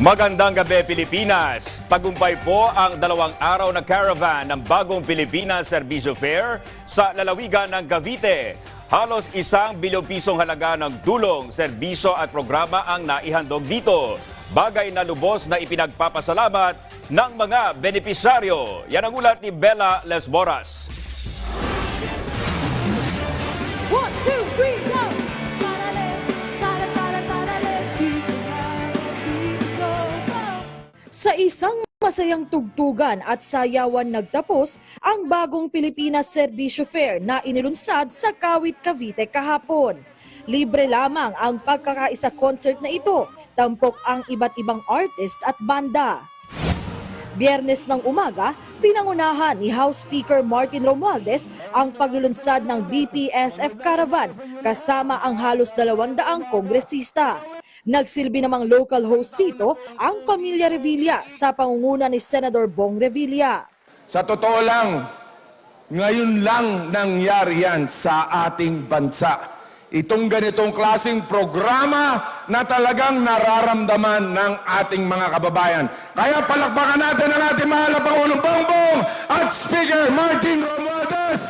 Magandang gabi, Pilipinas! Tagumpay po ang 2 araw na caravan ng Bagong Pilipinas Servicio Fair sa lalawigan ng Cavite. Halos ₱1 bilyong halaga ng tulong, serbisyo at programa ang naihandog dito. Bagay na lubos na ipinagpapasalamat ng mga benepisyaryo. Yan ang ulat ni Bella Lesboras. 1, 2, 3, go! Sa isang masayang tugtugan at sayawan nagtapos ang Bagong Pilipinas Servicio Fair na inilunsad sa Kawit, Cavite kahapon. Libre lamang ang pagkakaisa concert na ito, tampok ang iba't ibang artist at banda. Biyernes ng umaga, pinangunahan ni House Speaker Martin Romualdez ang paglulunsad ng BPSF Caravan kasama ang halos 200 kongresista. Nagsilbi namang local host dito ang pamilya Revilla sa pangunguna ni Senador Bong Revilla. Sa totoo lang, ngayon lang nangyari yan sa ating bansa. Itong ganitong klaseng programa na talagang nararamdaman ng ating mga kababayan. Kaya palakpakan natin ang ating mahal na Pangulong Bongbong at Speaker Martin Romualdez.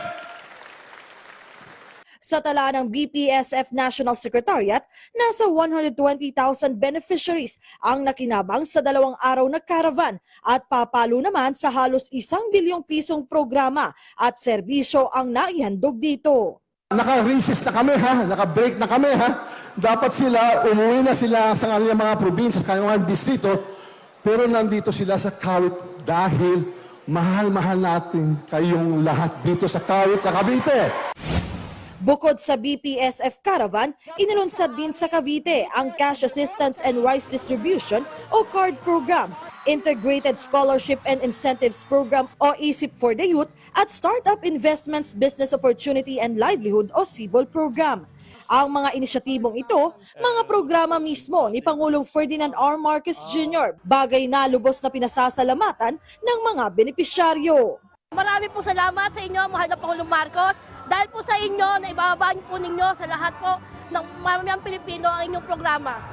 Sa tala ng BPSF National Secretariat, nasa 120,000 beneficiaries ang nakinabang sa 2 araw na caravan at papalo naman sa halos ₱1 bilyong programa at serbisyo ang naihandog dito. Naka-recess na kami ha, naka-break na kami ha. Dapat sila, umuwi na sila sa kanilang mga probinsya, sa kanilang mga distrito, pero nandito sila sa Kawit dahil mahal-mahal natin kayong lahat dito sa Kawit, sa Cavite. Bukod sa BPSF Caravan, inilunsad din sa Cavite ang Cash Assistance and Rice Distribution o CARD Program, Integrated Scholarship and Incentives Program o ISIP for the Youth at Startup Investments Business Opportunity and Livelihood o SIBOL Program. Ang mga inisyatibong ito, mga programa mismo ni Pangulong Ferdinand R. Marcos Jr., bagay na lubos na pinasasalamatan ng mga benepisyaryo. Marami po salamat sa inyo, mahal na Pangulong Marcos. Dahil po sa inyo, na ibababaan po ninyo sa lahat po ng mamayang Pilipino ang inyong programa.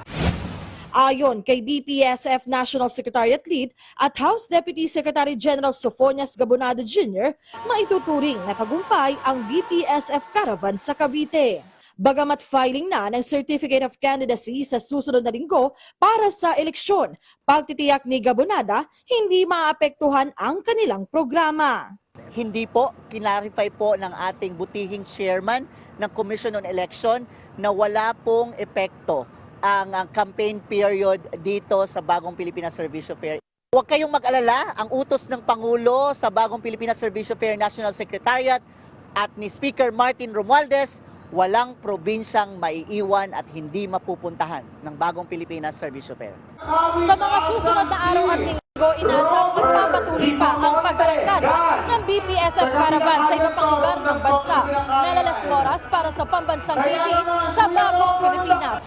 Ayon kay BPSF National Secretariat Lead at House Deputy Secretary General Sofonias Gabonado Jr., maituturing na tagumpay ang BPSF Caravan sa Cavite. Bagamat filing na ng Certificate of Candidacy sa susunod na linggo para sa eleksyon, pagtitiyak ni Gabonada, hindi maapektuhan ang kanilang programa. Hindi po, kinarify po ng ating butihing chairman ng Commission on Election na wala pong epekto ang campaign period dito sa Bagong Pilipinas Servicio Fair. Huwag kayong mag-alala, ang utos ng Pangulo sa Bagong Pilipinas Servicio Fair National Secretariat at ni Speaker Martin Romualdez, walang probinsyang maiiwan at hindi mapupuntahan ng Bagong Pilipinas Servicio Fair. Sa mga susunod na araw at linggo, inasang magpapatuloy pa ang pagdaragdag ng BPSF Caravan sa iba pang lugar ng bansa. Bella Lesboras para sa Pambansang TV sa Bagong Pilipinas.